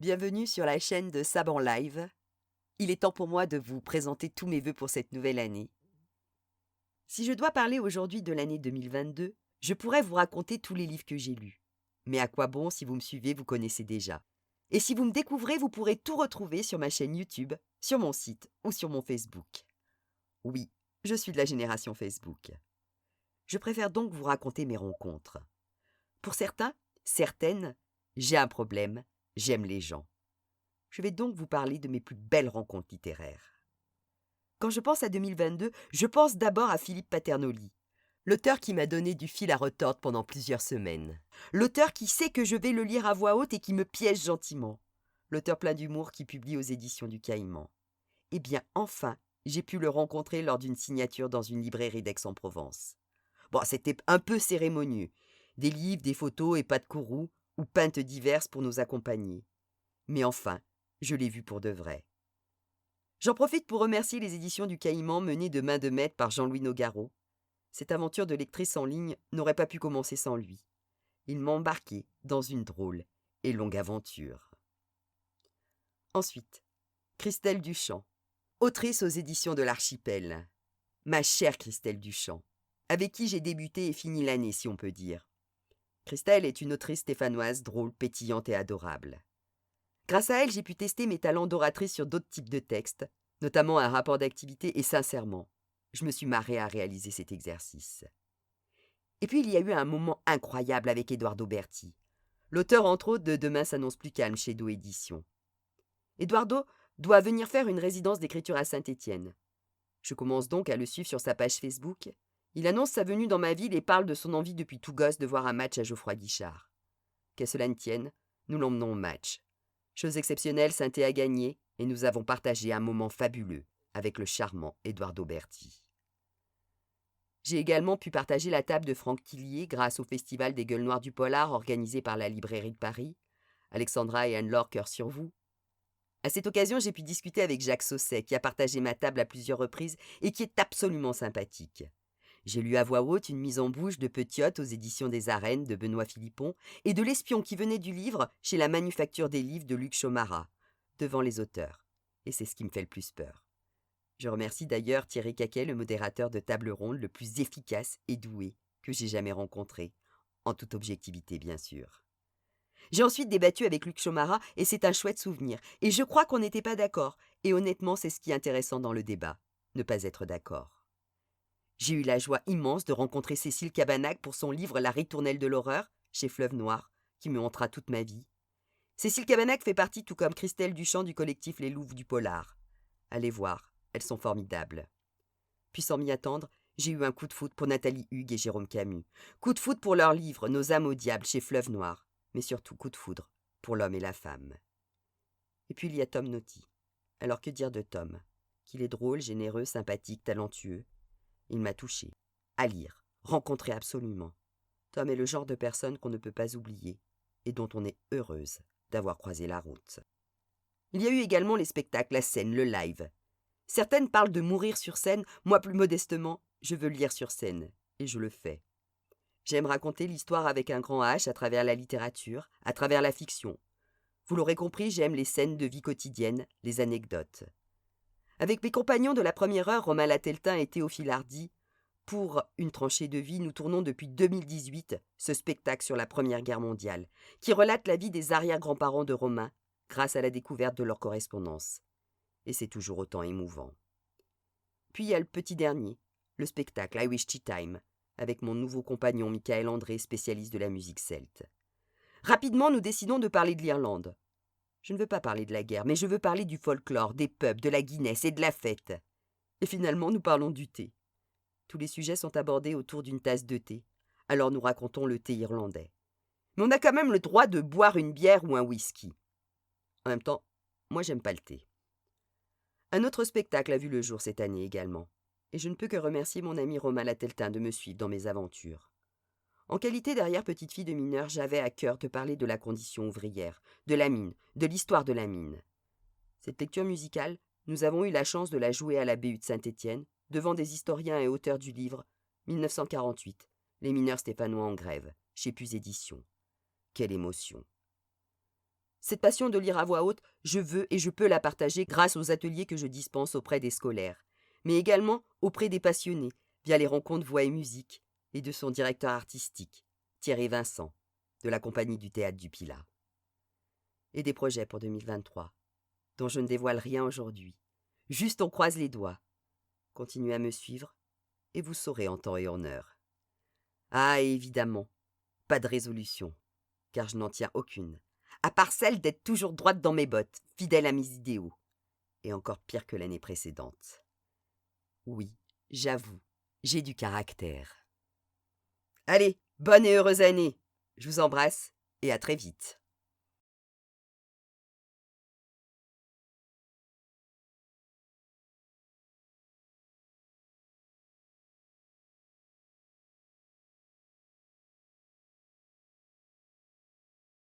Bienvenue sur la chaîne de Sab en live. Il est temps pour moi de vous présenter tous mes vœux pour cette nouvelle année. Si je dois parler aujourd'hui de l'année 2022, je pourrais vous raconter tous les livres que j'ai lus. Mais à quoi bon, si vous me suivez, vous connaissez déjà. Et si vous me découvrez, vous pourrez tout retrouver sur ma chaîne YouTube, sur mon site ou sur mon Facebook. Oui, je suis de la génération Facebook. Je préfère donc vous raconter mes rencontres. Pour certains, certaines, j'ai un problème, j'aime les gens. Je vais donc vous parler de mes plus belles rencontres littéraires. Quand je pense à 2022, je pense d'abord à Philippe Paternoli, l'auteur qui m'a donné du fil à retordre pendant plusieurs semaines. L'auteur qui sait que je vais le lire à voix haute et qui me piège gentiment. L'auteur plein d'humour qui publie aux éditions du Caïman. Eh bien, enfin, j'ai pu le rencontrer lors d'une signature dans une librairie d'Aix-en-Provence. Bon, c'était un peu cérémonieux. Des livres, des photos et pas de courroux, ou peintes diverses pour nous accompagner. Mais enfin, je l'ai vu pour de vrai. J'en profite pour remercier les éditions du Caïman menées de main de maître par Jean-Louis Nogaro. Cette aventure de lectrice en ligne n'aurait pas pu commencer sans lui. Il m'a embarqué dans une drôle et longue aventure. Ensuite, Christelle Duchamp, autrice aux éditions de l'Archipel. Ma chère Christelle Duchamp, avec qui j'ai débuté et fini l'année, si on peut dire. Christelle est une autrice stéphanoise drôle, pétillante et adorable. Grâce à elle, j'ai pu tester mes talents d'oratrice sur d'autres types de textes, notamment un rapport d'activité, et sincèrement, je me suis marrée à réaliser cet exercice. Et puis il y a eu un moment incroyable avec Eduardo Berti, l'auteur entre autres de Demain s'annonce plus calme chez Do Éditions. Eduardo doit venir faire une résidence d'écriture à Saint-Étienne. Je commence donc à le suivre sur sa page Facebook. Il annonce sa venue dans ma ville et parle de son envie depuis tout gosse de voir un match à Geoffroy Guichard. Qu'à cela ne tienne, nous l'emmenons au match. Chose exceptionnelle, Saint-Étienne a gagné et nous avons partagé un moment fabuleux avec le charmant Eduardo Berti. J'ai également pu partager la table de Franck Tillier grâce au Festival des Gueules Noires du Polar organisé par la Librairie de Paris. Alexandra et Anne-Laure, cœur sur vous. À cette occasion, j'ai pu discuter avec Jacques Sausset, qui a partagé ma table à plusieurs reprises et qui est absolument sympathique. J'ai lu à voix haute une mise en bouche de Petiote aux éditions des Arènes de Benoît Philippon et de L'espion qui venait du livre chez la Manufacture des livres de Luc Chomara, devant les auteurs. Et c'est ce qui me fait le plus peur. Je remercie d'ailleurs Thierry Caquet, le modérateur de Table Ronde le plus efficace et doué que j'ai jamais rencontré, en toute objectivité bien sûr. J'ai ensuite débattu avec Luc Chomara et c'est un chouette souvenir. Et je crois qu'on n'était pas d'accord. Et honnêtement, c'est ce qui est intéressant dans le débat, ne pas être d'accord. J'ai eu la joie immense de rencontrer Cécile Cabannac pour son livre La ritournelle de l'horreur, chez Fleuve Noir, qui me hantera toute ma vie. Cécile Cabannac fait partie, tout comme Christelle Duchamp, du collectif Les Louves du Polar. Allez voir, elles sont formidables. Puis sans m'y attendre, j'ai eu un coup de foudre pour Nathalie Hugues et Jérôme Camus. Coup de foudre pour leur livre Nos âmes au diable, chez Fleuve Noir. Mais surtout coup de foudre pour l'homme et la femme. Et puis il y a Tom Naughty. Alors que dire de Tom? Qu'il est drôle, généreux, sympathique, talentueux. Il m'a touché. À lire, rencontrer absolument. Tom est le genre de personne qu'on ne peut pas oublier et dont on est heureuse d'avoir croisé la route. Il y a eu également les spectacles, la scène, le live. Certaines parlent de mourir sur scène, moi plus modestement, je veux lire sur scène, et je le fais. J'aime raconter l'histoire avec un grand H à travers la littérature, à travers la fiction. Vous l'aurez compris, j'aime les scènes de vie quotidienne, les anecdotes. Avec mes compagnons de la première heure, Romain Lateltin et Théophile Hardy, pour Une tranchée de vie, nous tournons depuis 2018 ce spectacle sur la Première Guerre mondiale, qui relate la vie des arrière-grands-parents de Romain, grâce à la découverte de leur correspondance. Et c'est toujours autant émouvant. Puis il y a le petit dernier, le spectacle I Wish Tea Time, avec mon nouveau compagnon Michael André, spécialiste de la musique celte. Rapidement, nous décidons de parler de l'Irlande. Je ne veux pas parler de la guerre, mais je veux parler du folklore, des pubs, de la Guinness et de la fête. Et finalement, nous parlons du thé. Tous les sujets sont abordés autour d'une tasse de thé, alors nous racontons le thé irlandais. Mais on a quand même le droit de boire une bière ou un whisky. En même temps, moi j'aime pas le thé. Un autre spectacle a vu le jour cette année également, et je ne peux que remercier mon ami Romain Lateltin de me suivre dans mes aventures. En qualité d'arrière-petite-fille de mineur, j'avais à cœur de parler de la condition ouvrière, de la mine, de l'histoire de la mine. Cette lecture musicale, nous avons eu la chance de la jouer à la BU de Saint-Étienne, devant des historiens et auteurs du livre 1948, Les mineurs stéphanois en grève, chez Puz Éditions. Quelle émotion! Cette passion de lire à voix haute, je veux et je peux la partager grâce aux ateliers que je dispense auprès des scolaires, mais également auprès des passionnés, via les rencontres Voix et Musique, et de son directeur artistique, Thierry Vincent, de la compagnie du Théâtre du Pilat. Et des projets pour 2023, dont je ne dévoile rien aujourd'hui. Juste on croise les doigts. Continuez à me suivre, et vous saurez en temps et en heure. Ah, et évidemment, pas de résolution, car je n'en tiens aucune, à part celle d'être toujours droite dans mes bottes, fidèle à mes idéaux, et encore pire que l'année précédente. Oui, j'avoue, j'ai du caractère. Allez, bonne et heureuse année. Je vous embrasse et à très vite.